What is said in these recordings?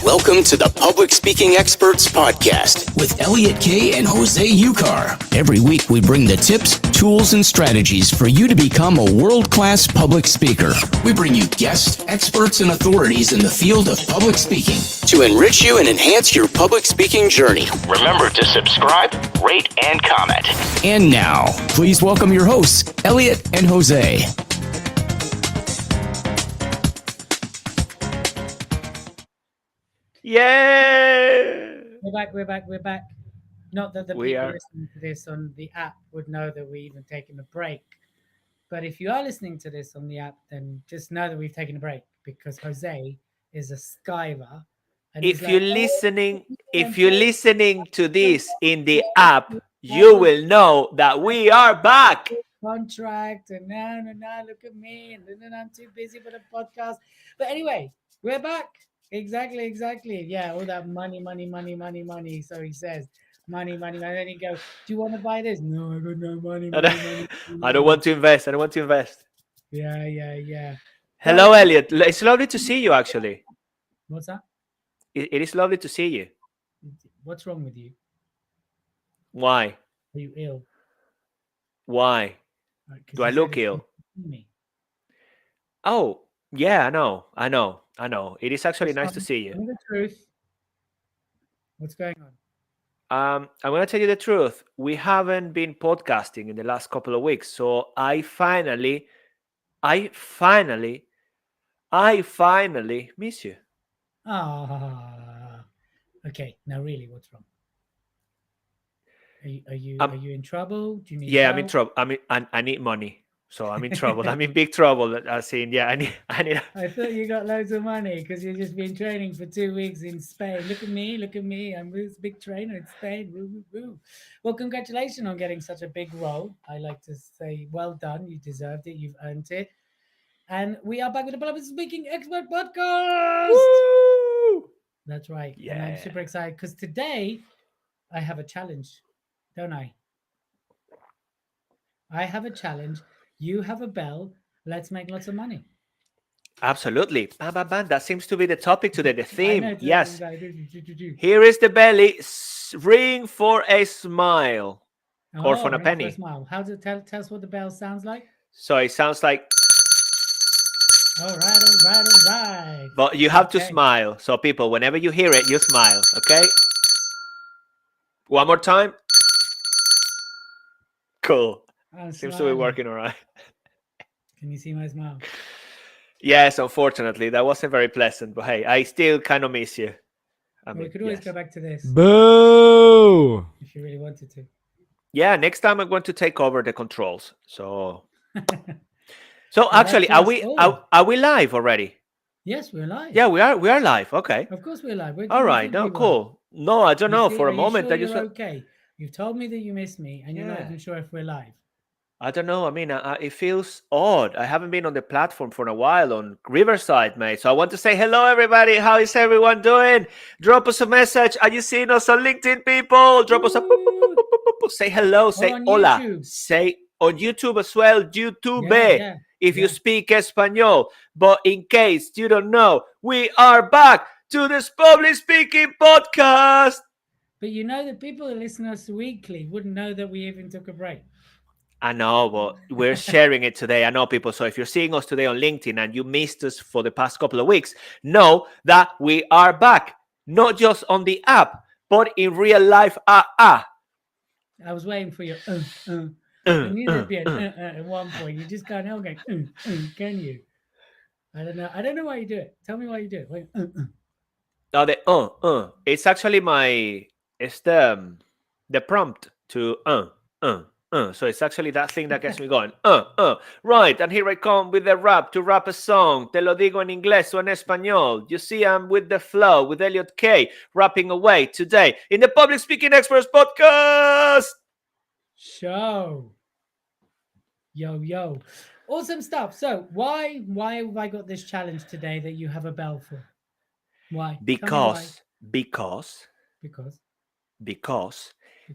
Welcome to the Public Speaking Experts Podcast with Elliot K. and Jose UCAR. Every week we bring the tips, tools, and strategies for you to become a world-class public speaker. We bring you guests, experts, and authorities in the field of public speaking to enrich you and enhance your public speaking journey. Remember to subscribe, rate, and comment. And now, please welcome your hosts, Elliot and Jose. Yeah, We're back. Not that the people listening to this on the app would know that we're even taking a break. But if you are listening to this on the app, then just know that we've taken a break because Jose is a skiver. And if you're listening to this in the app, you will know that we are back. Contract and no, look at me and then I'm too busy for the podcast. But anyway, we're back. Exactly. Yeah, all that money. So he says, money. And then he goes, do you want to buy this? No, I got no money. I don't want to invest. Yeah. Hello, Elliot. It's lovely to see you, actually. What's that? It is lovely to see you. What's wrong with you? Why? Are you ill? Why? Do I look ill? Me. Oh, yeah, I know. It is actually nice to see you. Tell me the truth. What's going on? I'm going to tell you the truth. We haven't been podcasting in the last couple of weeks, so I finally miss you. Okay. Now, really, what's wrong? Are you in trouble? Do you need Yeah, help? I'm in trouble. I need money, so I'm in trouble. I'm in big trouble. I need. I thought you got loads of money because you've just been training for 2 weeks in Spain. Look at me. I'm a big trainer in Spain. Woo. Well, congratulations on getting such a big role. I like to say, well done. You deserved it. You've earned it. And we are back with the Public Speaking Expert Podcast. Woo! That's right. Yeah. And I'm super excited because today I have a challenge, don't I? I have a challenge. You have a bell. Let's make lots of money. Absolutely. Bam. That seems to be the topic today, the theme. Yes. Here Here is the belly. Ring for a smile. Or for a penny. For a smile. How to tell us what the bell sounds like? So it sounds like. All right. But you have to smile. So people, whenever you hear it, you smile. Okay? One more time. Cool. Seems to be working all right. Can you see my smile? Yes, unfortunately. That wasn't very pleasant. But hey, I still kind of miss you. We could always go back to this. Boo! If you really wanted to. Yeah, next time I'm going to take over the controls. So actually, are we live already? Yes, we're live. Yeah, we are live. Okay. Of course we're live. All right. No, cool. No, I don't know. For a moment, I just okay. You've told me that you miss me, and you're not even sure if we're live. I don't know. I mean, it feels odd. I haven't been on the platform for a while on Riverside, mate. So I want to say hello, everybody. How is everyone doing? Drop us a message. Are you seeing us on LinkedIn, people? Drop us a say hello. Say hola. YouTube. Say on YouTube as well. YouTube. If you speak Espanol. But in case you don't know, we are back to this public speaking podcast. But you know that people who listen to us weekly wouldn't know that we even took a break. I know, but we're sharing it today. I know, people. So if you're seeing us today on LinkedIn and you missed us for the past couple of weeks, know that we are back. Not just on the app, but in real life. I was waiting for your I knew there'd be an at one point. You just can't help going, can you? I don't know why you do it. Tell me why you do it. Wait, No, it's actually it's the prompt to So it's actually that thing that gets me going. Right, and here I come with the rap to rap a song. Te lo digo en inglés o en español. You see, I'm with the flow with Elliot K. rapping away today in the Public Speaking Experts Podcast show. Yo. Awesome stuff. So why have I got this challenge today that you have a bell for? Why? Because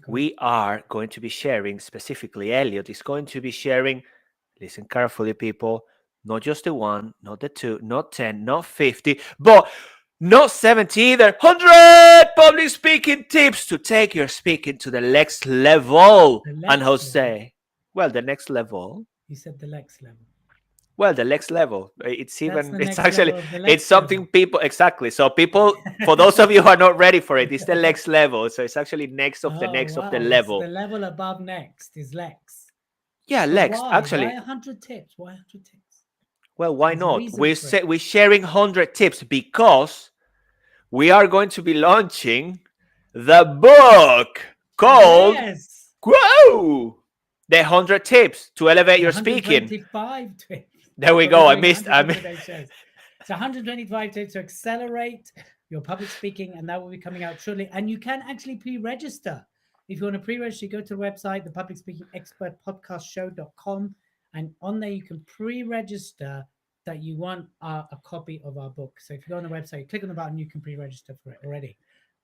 we are going to be sharing, specifically Elliot is going to be sharing, listen carefully, people, not just the one, not the two, not 10, not 50, but Not 70 either. 100 public speaking tips to take your speaking to the next level. The And next level. Jose, well, the next level. You said the next level. Well, the next level. That's the It's next actually, level of the it's next something level. people, exactly. So people, for those of you who are not ready for it, it's the next level. So it's actually next of the Oh, next of the wow. It's level. the level above next is Lex. Yeah, But Lex, why? Why actually. 100 tips? Why 100 tips? Well, why There's a not? reason for it. We're sharing 100 tips because we are going to be launching the book called Yes. Grow the 100 tips to elevate your speaking. 125 tips. There we But we're go. I doing missed. 100 for today's shows. So 125 tips to accelerate your public speaking, and that will be coming out shortly. And you can actually pre-register. If you want to pre-register, go to the website, the public speaking expert podcast show.com, and on there you can pre-register that you want a copy of our book. So if you go on the website, click on the button, you can pre-register for it already.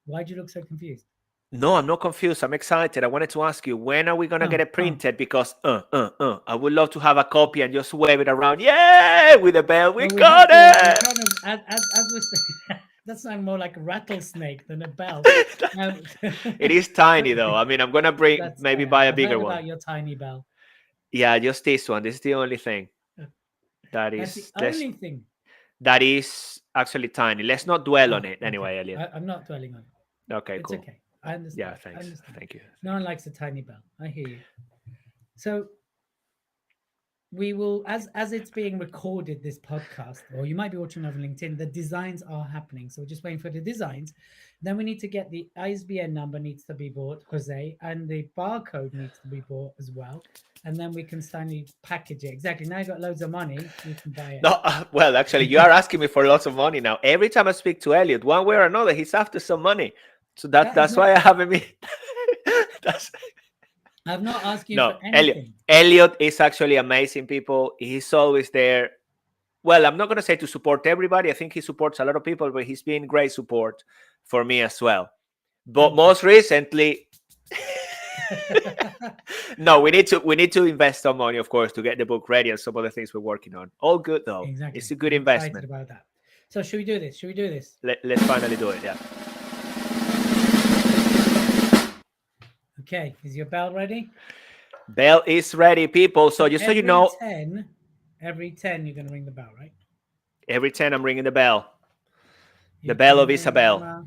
Why do you look so confused? No, I'm not confused. I'm excited. I wanted to ask you, when are we gonna get it printed? Because I would love to have a copy and just wave it around. Yeah, with a bell. We Well, got we it. kind of, as we're saying, that sounds more like a rattlesnake than a bell. It is tiny though. I mean, I'm gonna bring That's maybe fair. buy a I've bigger heard one. about your tiny bell. Yeah, just this one. This is the only thing that That's the is only thing. that is actually tiny. Let's not dwell on it Okay. anyway, Elliot. I'm not dwelling on it. Okay, It's cool. okay. I understand. Yeah, I thanks. understand. Thank you. No one likes a tiny bell. I hear you. So we will, as it's being recorded, this podcast, or you might be watching over LinkedIn, the designs are happening. So we're just waiting for the designs. Then we need to get the ISBN number needs to be bought, Jose, and the barcode needs to be bought as well. And then we can finally package it. Exactly. Now you got loads of money, you can buy it. No, well, actually, you are asking me for lots of money now. Every time I speak to Elliot, one way or another, he's after some money. So that's why I haven't been. I've not asked you No, for anything. Elliot is actually amazing, people. He's always there. Well, I'm not going to say to support everybody. I think he supports a lot of people, but he's been great support for me as well. But most recently, no, we need to invest some money, of course, to get the book ready and some other things we're working on. All good though. Exactly. It's a good I'm investment. excited about that. So should we do this? Should we do this? Let's finally do it. Yeah. Okay. Is your bell ready? Bell is ready, people. So just so you know, every 10, you're going to ring the bell, right? every 10 I'm ringing the bell. The bell of Isabel.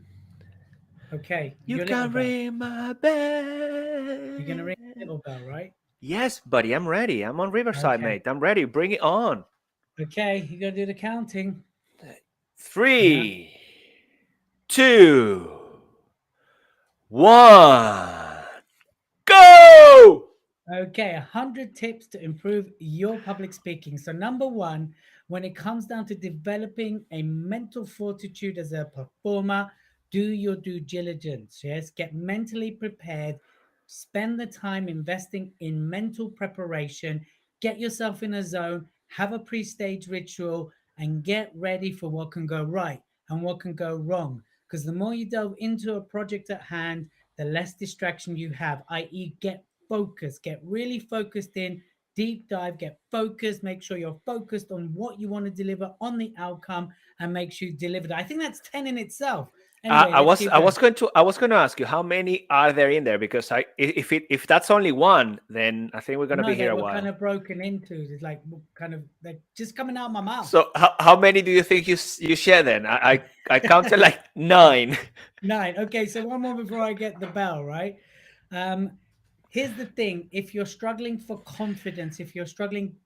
Okay. You can ring my bell. You're going to ring the little bell, right? Yes, buddy. I'm ready. I'm on Riverside, mate. I'm ready. Bring it on. Okay. You got to do the counting. 3, 2, 1. Go! Okay, 100 tips to improve your public speaking. So, number one, when it comes down to developing a mental fortitude as a performer, do your due diligence. Yes, get mentally prepared. Spend the time investing in mental preparation. Get yourself in a zone. Have a pre-stage ritual, and get ready for what can go right and what can go wrong. Because the more you delve into a project at hand, the less distraction you have, i.e., get focused, get really focused in, deep dive, get focused, make sure you're focused on what you want to deliver on the outcome, and make sure you deliver that. I think that's 10 in itself. Anyway, I was going to ask you how many are there in there, because if that's only one, then I think we're going to be here a while. Kind of broken into. It's like kind of they're just coming out of my mouth. So how many do you think you share then? I counted like 9. 9. Okay, so one more before I get the bell, right? Here's the thing: if you're struggling for confidence, if you're struggling,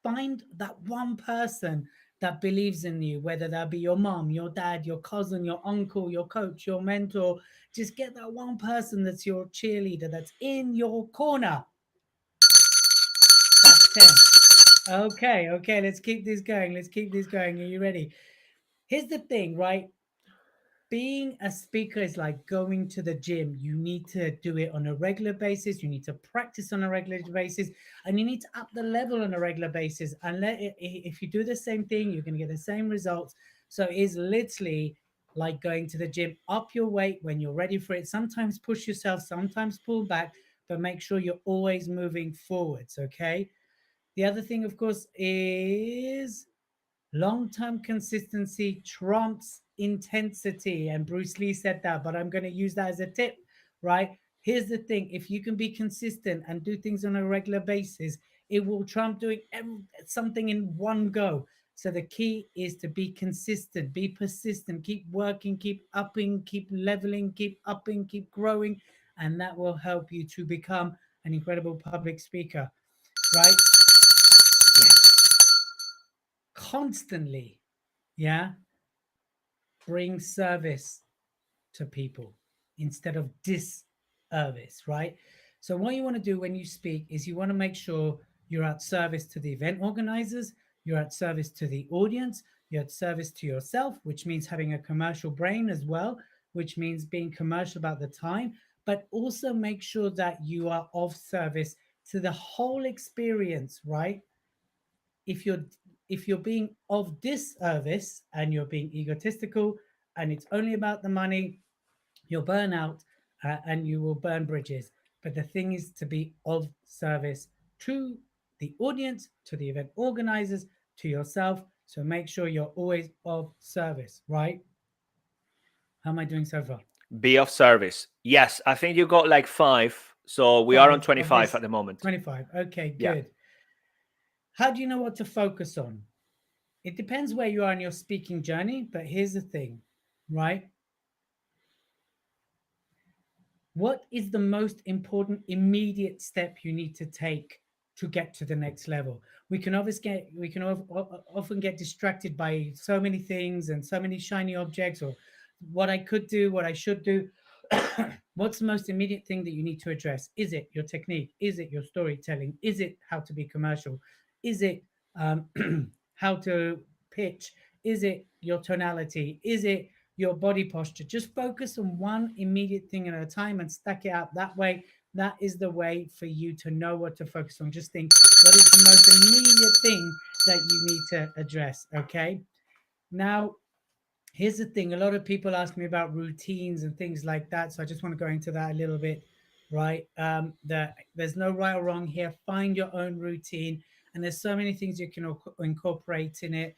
find that one person that believes in you, whether that be your mom, your dad, your cousin, your uncle, your coach, your mentor. Just get that one person that's your cheerleader, that's in your corner. That's 10. Okay, let's keep this going. Are you ready? Here's the thing, right? Being a speaker is like going to the gym. You need to do it on a regular basis. You need to practice on a regular basis, and you need to up the level on a regular basis. And if you do the same thing, you're going to get the same results. So it's literally like going to the gym. Up your weight when you're ready for it. Sometimes push yourself, sometimes pull back, but make sure you're always moving forwards. Okay. The other thing, of course, is Long-term consistency trumps intensity. And Bruce Lee said that, but I'm going to use that as a tip, right? Here's the thing. If you can be consistent and do things on a regular basis, it will trump doing something in one go. So the key is to be consistent, be persistent, keep working, keep upping, keep leveling, keep upping, keep growing, and that will help you to become an incredible public speaker, right? Yeah. Constantly, yeah, bring service to people instead of disservice, right? So what you want to do when you speak is you want to make sure you're at service to the event organizers, you're at service to the audience, you're at service to yourself, which means having a commercial brain as well, which means being commercial about the time, but also make sure that you are of service to the whole experience, right? if you're if you're being of disservice and you're being egotistical and it's only about the money, you'll burn out, and you will burn bridges. But the thing is to be of service to the audience, to the event organizers, to yourself. So make sure you're always of service, right? How am I doing so far? Be of service. Yes, I think you got like 5. So we are on 5 of 25 this. at the moment. 25. Okay, Yeah. good. How do you know what to focus on? It depends where you are in your speaking journey, but here's the thing, right? What is the most important immediate step you need to take to get to the next level? We can often get distracted by so many things and so many shiny objects, or what I could do, what I should do. What's the most immediate thing that you need to address? Is it your technique? Is it your storytelling? Is it how to be commercial? Is it um, how to pitch? Is it your tonality? Is it your body posture? Just focus on one immediate thing at a time and stack it up that way. That is the way for you to know what to focus on. Just think, what is the most immediate thing that you need to address? Okay. Now, here's the thing, a lot of people ask me about routines and things like that, so I just want to go into that a little bit, right? That there's no right or wrong here. Find your own routine, and there's so many things you can incorporate in it.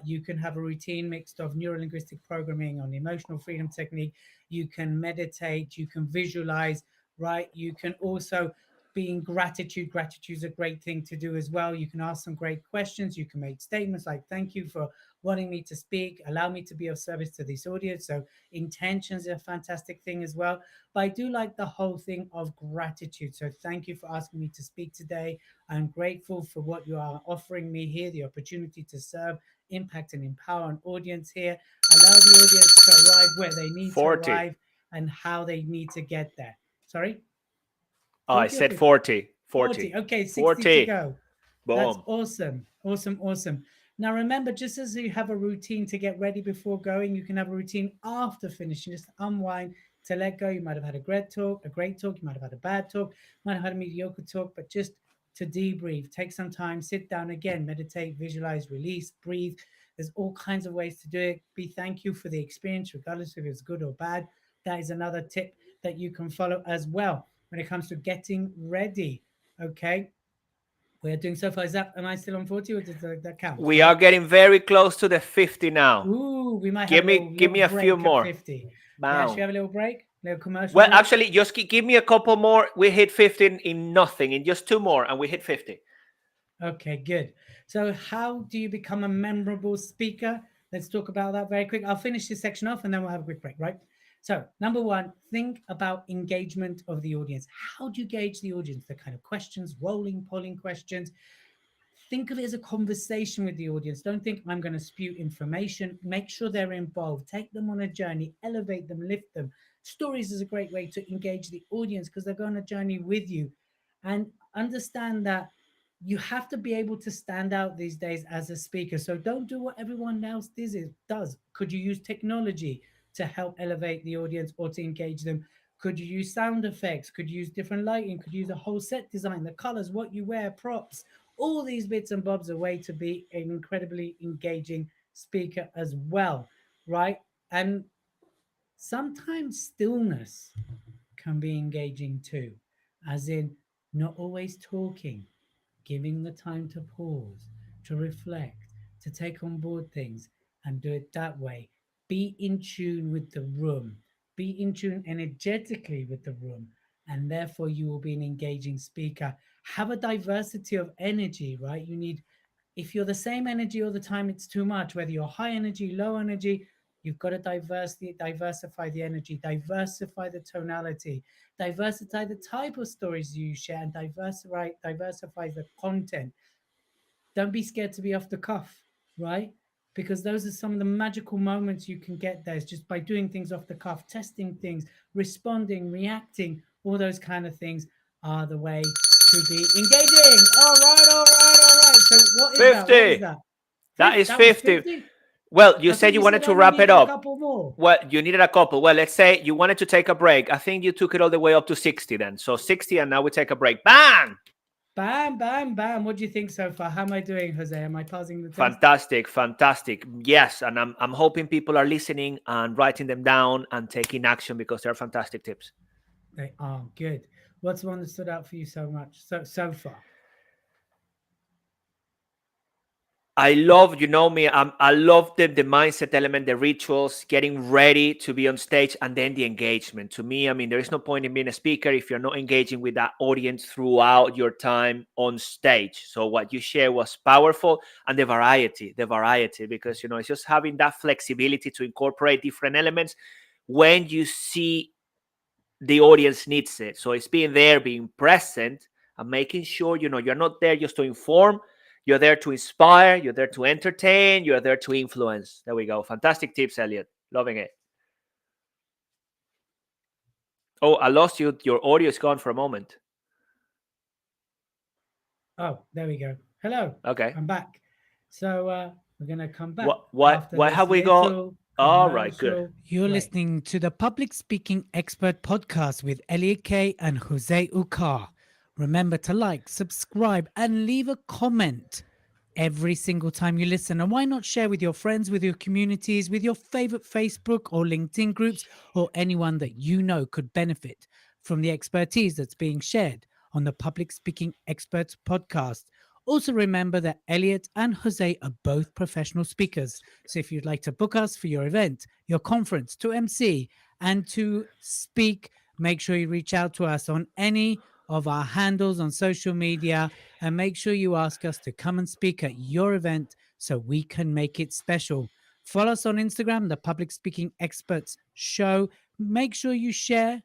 You can have a routine mixed of neurolinguistic programming on emotional freedom technique. You can meditate, you can visualize, right? You can also be in gratitude. Gratitude is a great thing to do as well. You can ask some great questions. You can make statements like, thank you for wanting me to speak, allow me to be of service to this audience. So intentions are a fantastic thing as well. But I do like the whole thing of gratitude. So thank you for asking me to speak today. I'm grateful for what you are offering me here, the opportunity to serve, impact, and empower an audience here. Allow the audience to arrive where they need 40. to arrive and how they need to get there. Sorry? Oh, I 40 or said 50? 40. 40. 40. Okay, 60 to 40. go. That's Boom. awesome. Awesome. Awesome. Now, remember, just as you have a routine to get ready before going, you can have a routine after finishing, just unwind, to let go. You might have had a great talk. You might have had a bad talk, might have had a mediocre talk, but just to debrief, take some time, sit down again, meditate, visualize, release, breathe. There's all kinds of ways to do it. Be thankful for the experience, regardless if it's good or bad. That is another tip that you can follow as well when it comes to getting ready. Okay. We're doing so far. Am I still on 40, or does that count? We Right. are getting very close to the 50 now. Ooh, we might have Give a me give little me a few break at more. 50. Yeah, should we Bow. have a little break? Little commercial Well, break? actually, just give me a couple more. We hit 50 in nothing. In just 2 more, and we hit 50. Okay, good. So, how do you become a memorable speaker? Let's talk about that very quick. I'll finish this section off and then we'll have a quick break, right? So, number one, think about engagement of the audience. How do you gauge the audience? The kind of questions, rolling, polling questions. Think of it as a conversation with the audience. Don't think I'm going to spew information. Make sure they're involved. Take them on a journey, elevate them, lift them. Stories is a great way to engage the audience because they're going on a journey with you. And understand that you have to be able to stand out these days as a speaker. So don't do what everyone else does. Could you use technology to help elevate the audience or to engage them? Could you use sound effects? Could you use different lighting? Could you use a whole set design, the colors, what you wear, props? All these bits and bobs are a way to be an incredibly engaging speaker as well, right? And sometimes stillness can be engaging too, as in not always talking, giving the time to pause, to reflect, to take on board things and do it that way. Be in tune with the room, be in tune energetically with the room, and therefore you will be an engaging speaker. Have a diversity of energy, right? You need, if you're the same energy all the time, it's too much. Whether you're high energy, low energy, you've got to diversify the energy, diversify the tonality, diversify the type of stories you share, and diversify the content. Don't be scared to be off the cuff, right? Because those are some of the magical moments you can get there. It's just by doing things off the cuff, testing things, responding, reacting, all those kind of things are the way to be engaging. All right, all right, all right. So what is 50. that? What is that? That is That was 50. Well, you I said thought you wanted said to I wrap it needed a up. couple more. Well, you needed a couple. Well, let's say you wanted to take a break. I think you took it all the way up to 60 then. So 60, and now we take a break. Bang! Bam, bam, bam. What do you think so far? How am I doing, Jose? Am I passing the test? Fantastic, fantastic. Yes, and I'm hoping people are listening and writing them down and taking action because they're fantastic tips. They are good. What's the one that stood out for you so much so far? I love, you know me, I love the mindset element, the rituals, getting ready to be on stage, and then the engagement. To me, I mean, there is no point in being a speaker if you're not engaging with that audience throughout your time on stage. So what you share was powerful, and the variety, because, you know, it's just having that flexibility to incorporate different elements when you see the audience needs it. So it's being there, being present, and making sure, you know, you're not there just to inform. You're there to inspire. You're there to entertain. You're there to influence. There we go. Fantastic tips, Elliot. Loving it. Oh, I lost you. Your audio is gone for a moment. Oh, there we go. Hello. Okay. I'm back. So we're going to come back. What have we got? All right, good. You're listening to the Public Speaking Expert Podcast with Elliot K and Jose UCAR. Remember to like, subscribe, and leave a comment every single time you listen. And why not share with your friends, with your communities, with your favorite Facebook or LinkedIn groups, or anyone that you know could benefit from the expertise that's being shared on the Public Speaking Experts Podcast. Also remember that Elliot and Jose are both professional speakers. So if you'd like to book us for your event, your conference, to MC and to speak, make sure you reach out to us on any of our handles on social media, and make sure you ask us to come and speak at your event so we can make it special. Follow us on Instagram, the Public Speaking Experts Show. Make sure you share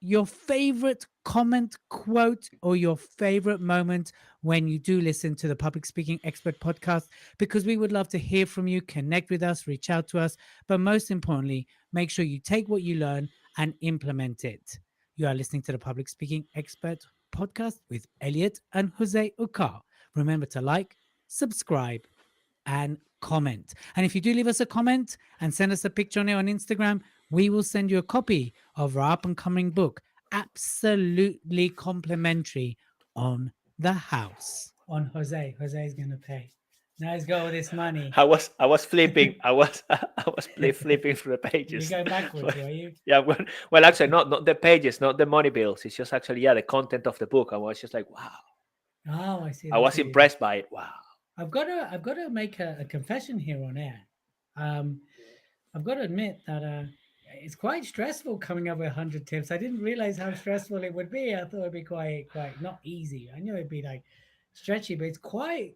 your favorite comment, quote, or your favorite moment when you do listen to the Public Speaking Expert Podcast, because we would love to hear from you, connect with us, reach out to us. But most importantly, make sure you take what you learn and implement it. You are listening to the Public Speaking Expert Podcast with Elliot and Jose UCAR. Remember to like, subscribe, and comment. And if you do leave us a comment and send us a picture on it on Instagram, we will send you a copy of our up and coming book, absolutely complimentary, on the house. On Jose. Jose is going to pay. Now he's got all this money. I was flipping. I was flipping through the pages. You go backwards, were you? Yeah. Well, actually, not the pages, not the money bills. It's just actually, the content of the book. I was just like, wow. Oh, I see. I was impressed by it. Wow. I've got to make a confession here on air. I've got to admit that it's quite stressful coming up with 100 tips. I didn't realize how stressful it would be. I thought it'd be quite not easy. I knew it'd be like stretchy, but it's quite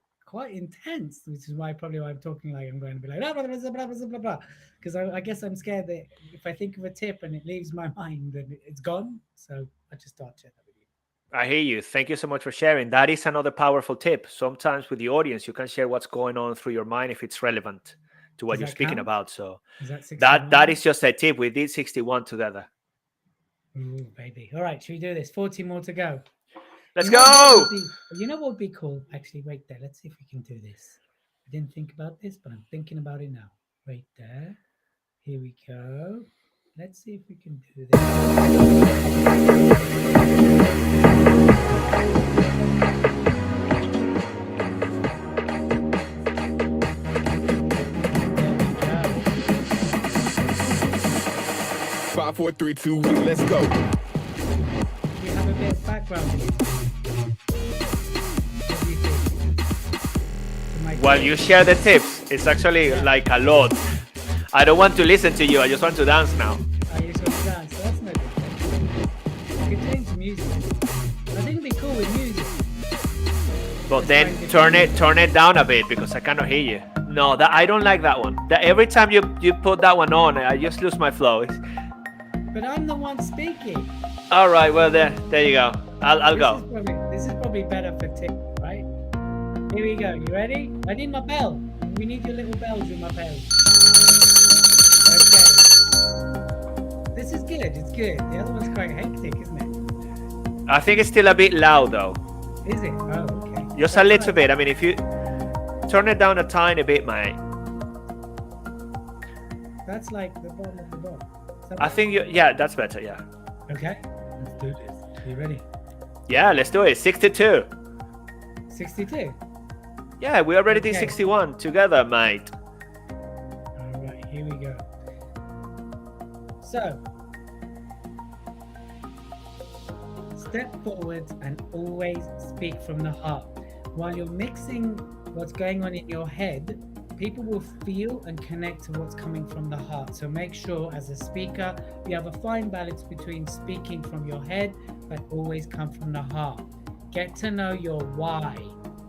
intense, which is why I'm talking like I'm going to be like blah blah blah blah blah blah blah, because I guess I'm scared that if I think of a tip and it leaves my mind, then it's gone. So I just thought to share that with you. I hear you. Thank you so much for sharing. That is another powerful tip. Sometimes with the audience, you can share what's going on through your mind if it's relevant to what you're speaking about. So that is just a tip. We did 61 together. Ooh, baby. All right, should we do this? 40 more to go. Let's go. You know what would be cool? Actually, wait there. Let's see if we can do this. I didn't think about this, but I'm thinking about it now. Right there. Here we go. Let's see if we can do this. Five, 4, 3, 2, 1, let's go. We have a bit of background music. What do you think? To my While tips. you share the tips, it's actually like a lot. I don't want to listen to you. I just want to dance now. I just want to dance. So that's no good. You could change the music. I think it'd be cool with music. But then turn it down a bit because I cannot hear you. No, that I don't like that one. That every time you put that one on, I just lose my flow. But I'm the one speaking. All right, well there you go. I'll go. This is probably better for tips, right? Here we go. You ready? I need my bell. We need your little bells with my bells. Okay. This is good. It's good. The other one's quite hectic, isn't it? I think it's still a bit loud though. Is it? Oh, okay. Just a little bit. I mean, if you turn it down a tiny bit, mate. That's like the bottom of the bottom. I think yeah, that's better. Yeah. Okay. Let's do this. Are you ready? Yeah, let's do it. 62. 62. Yeah, we already did Okay. 61 together, mate. All right, here we go. So, step forward and always speak from the heart. While you're mixing what's going on in your head, people will feel and connect to what's coming from the heart. So make sure as a speaker, you have a fine balance between speaking from your head, but always come from the heart. Get to know your why,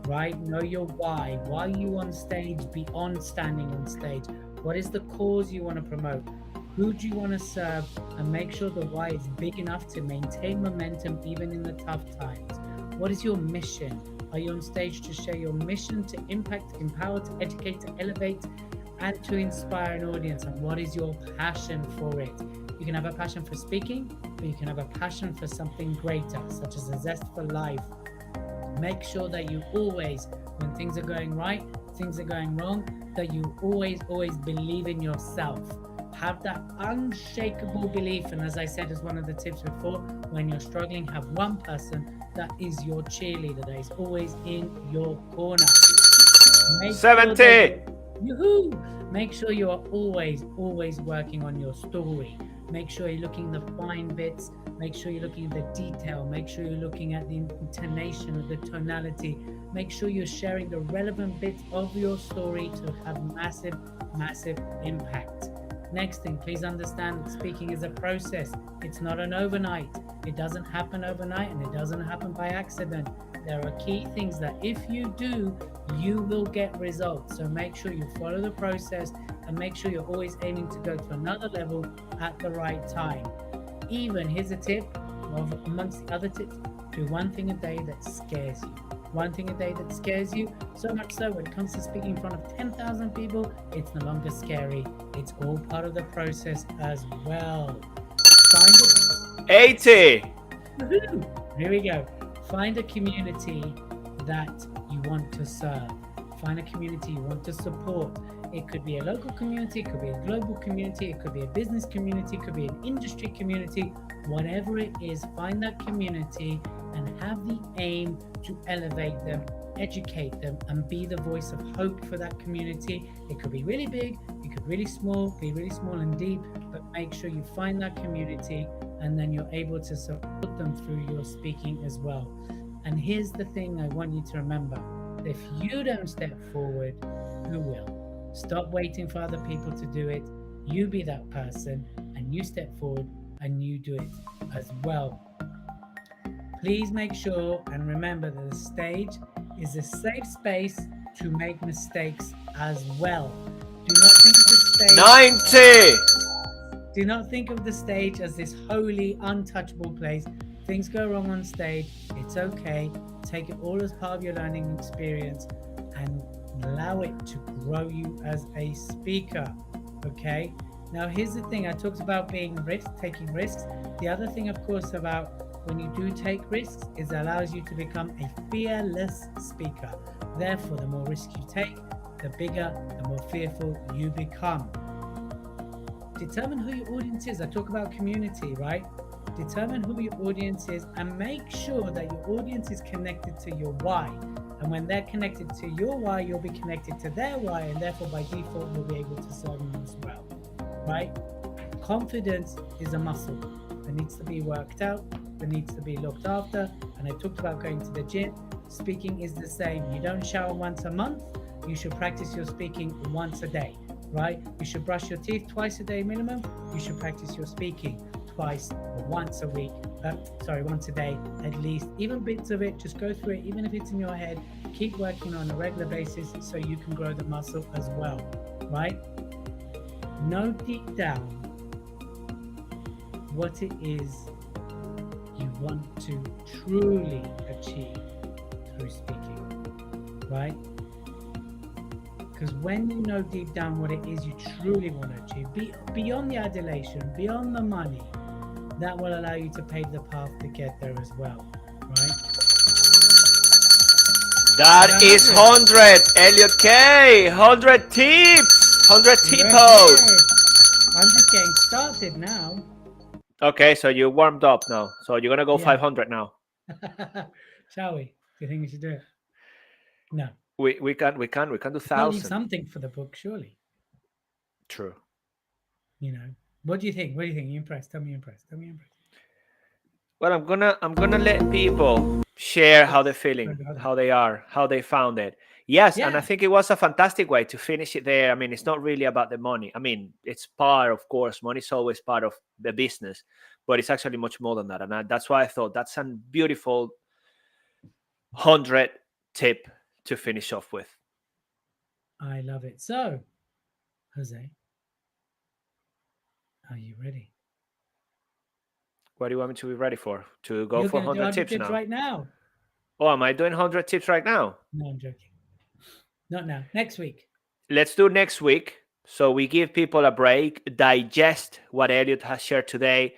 right? Know your why. Why are you on stage beyond standing on stage? What is the cause you want to promote? Who do you want to serve? And make sure the why is big enough to maintain momentum even in the tough times. What is your mission? Are you on stage to share your mission, to impact, empower, to educate, to elevate, and to inspire an audience? And what is your passion for it? You can have a passion for speaking, but you can have a passion for something greater, such as a zest for life. Make sure that you always, when things are going right, things are going wrong, that you always believe in yourself. Have that unshakable belief. And as I said, as one of the tips before, when you're struggling, have one person that is your cheerleader, that is always in your corner. Make 70. Make sure you are always working on your story. Make sure you're looking at the fine bits. Make sure you're looking at the detail. Make sure you're looking at the intonation, the tonality. Make sure you're sharing the relevant bits of your story to have massive impact. Next thing, please understand that speaking is a process. It's not an overnight. It doesn't happen overnight and it doesn't happen by accident. There are key things that if you do, you will get results. So make sure you follow the process and make sure you're always aiming to go to another level at the right time. Even, here's a tip, amongst the other tips, do one thing a day that scares you. One thing a day that scares you, so much so when it comes to speaking in front of 10,000 people, it's no longer scary. It's all part of the process as well. 80. Here we go. Find a community that you want to serve. Find a community you want to support. It could be a local community, it could be a global community, it could be a business community, it could be an industry community. Whatever it is, find that community and have the aim to elevate them, educate them, and be the voice of hope for that community. It could be really big, it could be really small and deep, but make sure you find that community and then you're able to support them through your speaking as well. And here's the thing I want you to remember. If you don't step forward, who will? Stop waiting for other people to do it. You be that person and you step forward and you do it as well. Please make sure and remember that the stage is a safe space to make mistakes as well. Do not think of the stage. 90. Do not think of the stage as this holy, untouchable place. Things go wrong on stage. It's okay. Take it all as part of your learning experience and allow it to grow you as a speaker. Okay? Now, here's the thing. I talked about taking risks. The other thing, of course, about when you do take risks is it allows you to become a fearless speaker. Therefore, the more risks you take, the bigger, the more fearful you become. Determine who your audience is. I talk about community, right? Determine who your audience is and make sure that your audience is connected to your why. And when they're connected to your why, you'll be connected to their why, and therefore by default, you'll be able to serve them as well, right? Confidence is a muscle that needs to be worked out, that needs to be looked after. And I talked about going to the gym. Speaking is the same. You don't shower once a month. you should practice your speaking once a day, right? You should brush your teeth twice a day minimum. You should practice your speaking twice or once a week. Once a day at least. Even bits of it, just go through it, even if it's in your head. Keep working on a regular basis so you can grow the muscle as well, right? Know deep down what it is you want to truly achieve through speaking, right? Because when you know deep down what it is you truly want to achieve, beyond the adulation, beyond the money, that will allow you to pave the path to get there as well, right? That is 100, Elliot K. 100 tips, 100 tipos. I'm just getting started now. Okay, so you warmed up now. So you're gonna go 500 now. Shall we? Do you think we should do it? No. We can do I'll leave 1,000. something for the book, surely. True. You know. What do you think? What do you think? You impressed? Tell me you're impressed. Tell me you're impressed. Well, I'm gonna let people share how they're feeling, how they are, how they found it. Yes, and I think it was a fantastic way to finish it there. I mean, it's not really about the money. I mean, it's part, of course, money is always part of the business, but it's actually much more than that. And that's why I thought that's a beautiful 100 tip to finish off with. I love it. So, Jose, are you ready? What do you want me to be ready for? To go You're for gonna do 100 tips now? right now. Oh, am I doing 100 tips right now? No, I'm joking. Not now. Next week. Let's do next week. So we give people a break, digest what Elliot has shared today,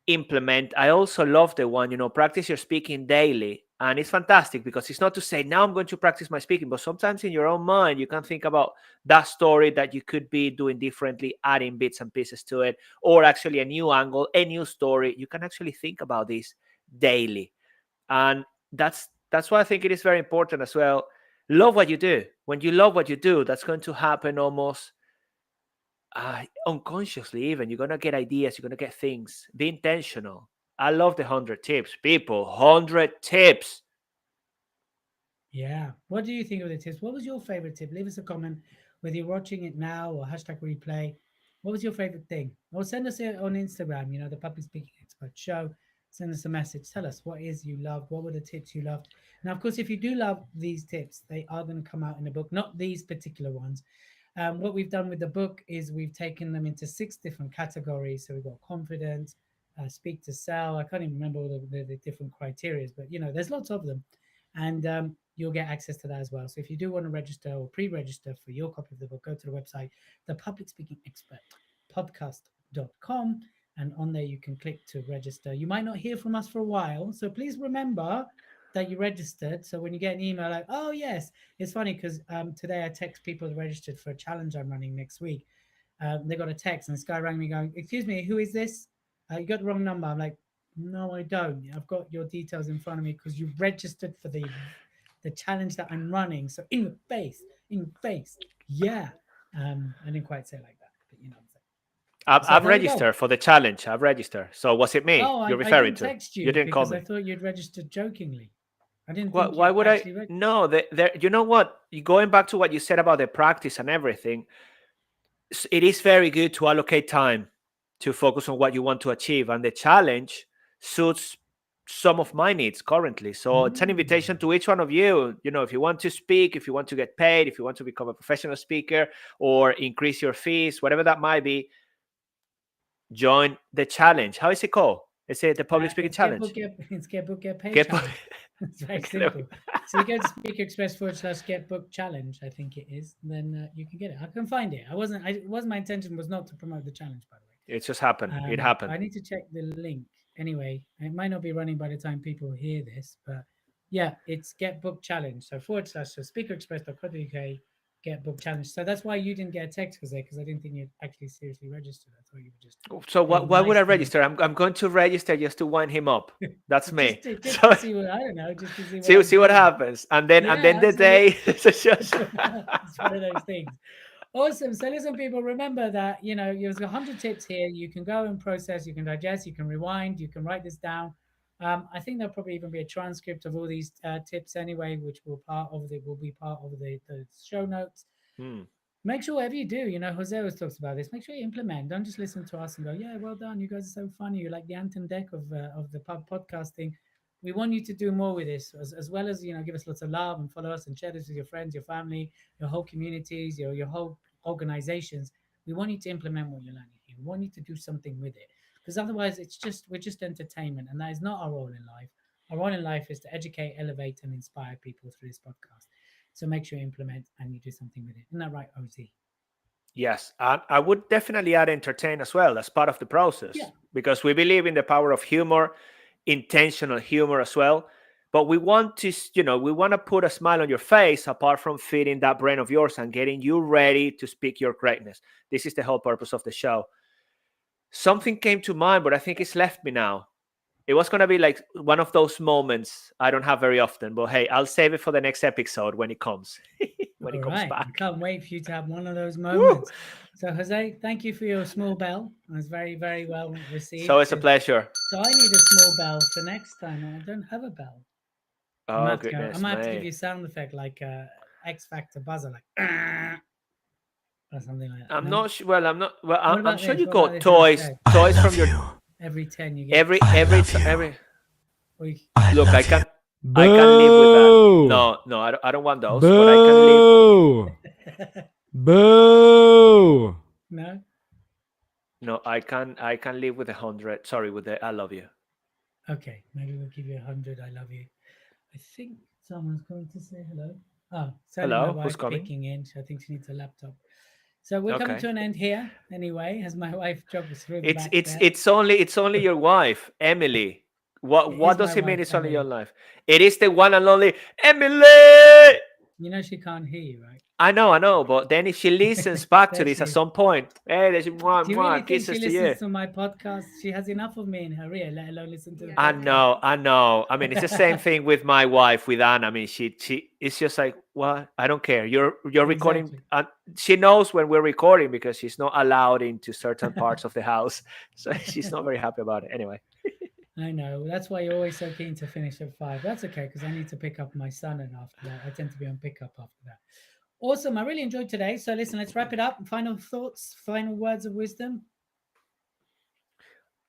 implement. I also love the one, practice your speaking daily. And it's fantastic because it's not to say, now I'm going to practice my speaking, but sometimes in your own mind, you can think about that story that you could be doing differently, adding bits and pieces to it, or actually a new angle, a new story. You can actually think about this daily. And that's why I think it is very important as well. Love what you do. When you love what you do, that's going to happen almost unconsciously even. You're going to get ideas. You're going to get things. Be intentional. I love the 100 tips. People, 100 tips. Yeah. What do you think of the tips? What was your favorite tip? Leave us a comment, whether you're watching it now or #replay. What was your favorite thing? Or send us it on Instagram, the Public Speaking Expert Show. Send us a message. Tell us what is you loved. What were the tips you loved? Now, of course, if you do love these tips, they are going to come out in the book, not these particular ones. What we've done with the book is we've taken them into 6 different categories. So we've got confidence, speak to sell. I can't even remember all the different criteria, but there's lots of them. And you'll get access to that as well. So if you do want to register or pre-register for your copy of the book, go to the website, the Public Speaking Expert podcast.com, and on there you can click to register. You might not hear from us for a while, so please remember that you registered. So when you get an email like, oh yes, it's funny because today I text people who registered for a challenge I'm running next week. They got a text and this guy rang me going, excuse me, who is this? You got the wrong number. I'm like, no, I don't. I've got your details in front of me because you registered for the challenge that I'm running. So in your face, yeah. I didn't quite say it like that, but you know what I'm saying. I've registered for the challenge. I've registered. So was it me you're referring to? Text you didn't call me. I thought you'd registered jokingly. I didn't. Why would I? No, you know what? Going back to what you said about the practice and everything, it is very good to allocate time to focus on what you want to achieve, and the challenge suits some of my needs currently. So it's an invitation to each one of you. If you want to speak, if you want to get paid, if you want to become a professional speaker or increase your fees, whatever that might be, join the challenge. How is it called? Is it the Public Speaking Challenge? It's Get Book, Get Paid challenge. It's very simple. So you go to Speaker Express / Get Book Challenge, I think it is. Then you can get it. I can find it. My intention was not to promote the challenge, by the way. It just happened. It happened. I need to check the link. Anyway, it might not be running by the time people hear this, but yeah, it's Get Book Challenge. So / speakerexpress.co.uk Get Book Challenge. So that's why you didn't get a text because I didn't think you'd actually seriously registered. I thought you were just. So why would I register? I'm going to register just to wind him up. That's me. Just to see what, I don't know. Just to see what happens, and then the day. It's one of those things. Awesome. So listen, people, remember that, there's 100 tips here. You can go and process, you can digest, you can rewind, you can write this down. I think there'll probably even be a transcript of all these tips anyway, which will be part of the show notes. Hmm. Make sure whatever you do, Jose always talks about this. Make sure you implement. Don't just listen to us and go, "Yeah, well done. You guys are so funny. You're like the Anton Deck of the podcasting." We want you to do more with this, as well as give us lots of love and follow us and share this with your friends, your family, your whole communities, your whole organizations. We want you to implement what you're learning here. We want you to do something with it, because otherwise, we're just entertainment, and that is not our role in life. Our role in life is to educate, elevate, and inspire people through this podcast. So make sure you implement and you do something with it. Isn't that right, OZ? Yes, and I would definitely add entertain as well as part of the process, Yeah. because we believe in the power of humor, intentional humor as well. But we want to, we want to put a smile on your face apart from feeding that brain of yours and getting you ready to speak your greatness. This is the whole purpose of the show. Something came to mind, but I think it's left me now. It was going to be like one of those moments I don't have very often, but hey, I'll save it for the next episode when it comes. When it comes back. I can't wait for you to have one of those moments. So, Jose, thank you for your small bell. It was very, very well received. So it's a pleasure. So I need a small bell for next time. I don't have a bell. Oh, goodness, I might have to give me. you a sound effect like X Factor buzzer, like or something like that. I'm No? not sure. Well, I'm not. Well, What I'm about sure this? you What got about this toys. instead? Toys from your Every 10 you get. every. We- Look, I can live with that. No, I don't want those. But I can live. Boo! No? No, I can live with 100. Sorry, with the I love you. Okay, maybe we'll give you 100. I love you. I think someone's coming to say hello. Oh, sorry, Hello, my who's wife coming? peeking in. I think she needs a laptop. So we're coming Okay. to an end here anyway, as my wife drops through the It's back it's there. it's only your wife, Emily. It What is does my it mean? wife, It's only Emily. your life. It is the one and only Emily. You know she can't hear you, right? I know, but then if she listens back to There this she at is. some point, hey, there's Do you really think kisses she to you. listens to my podcast? She has enough of me in her ear, let alone listen to the I podcast. know. I mean, it's the same thing with my wife, with Anne. I mean, she it's just like, well, I don't care. You're recording, Exactly. and she knows when we're recording because she's not allowed into certain parts of the house, so she's not very happy about it. Anyway, I know. That's why you're always so keen to finish at 5. That's okay, because I need to pick up my son, and after that, I tend to be on pickup after that. Awesome. I really enjoyed today. So listen, let's wrap it up. Final thoughts, final words of wisdom.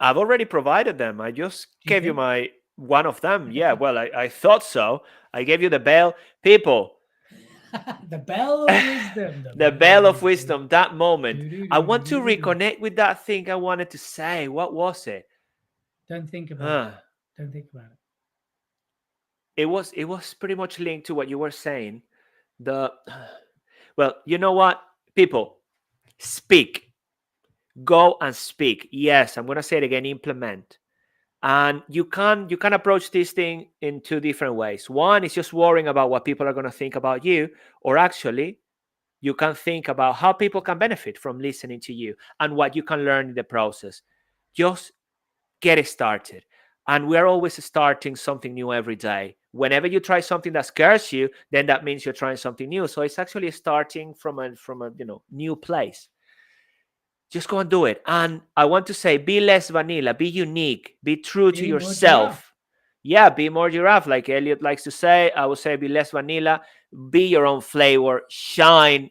I've already provided them. I just Do you gave you think? my one of them. Yeah, well, I thought so. I gave you the bell, people. The bell of wisdom. The bell of wisdom. That moment, I want to reconnect with that thing I wanted to say. What was it? Don't think about it. Don't think about it. It was pretty much linked to what you were saying. Well, you know what, people, speak. Go and speak. Yes, I'm gonna say it again. Implement. And you can approach this thing in two different ways. One is just worrying about what people are gonna think about you, or actually, you can think about how people can benefit from listening to you and what you can learn in the process. Just get it started. And we're always starting something new every day. Whenever you try something that scares you, then that means you're trying something new. So it's actually starting from a new place. Just go and do it. And I want to say, be less vanilla, be unique, be true to Be more yourself. giraffe. Yeah, be more giraffe, like Elliot likes to say. I would say be less vanilla, be your own flavor, shine,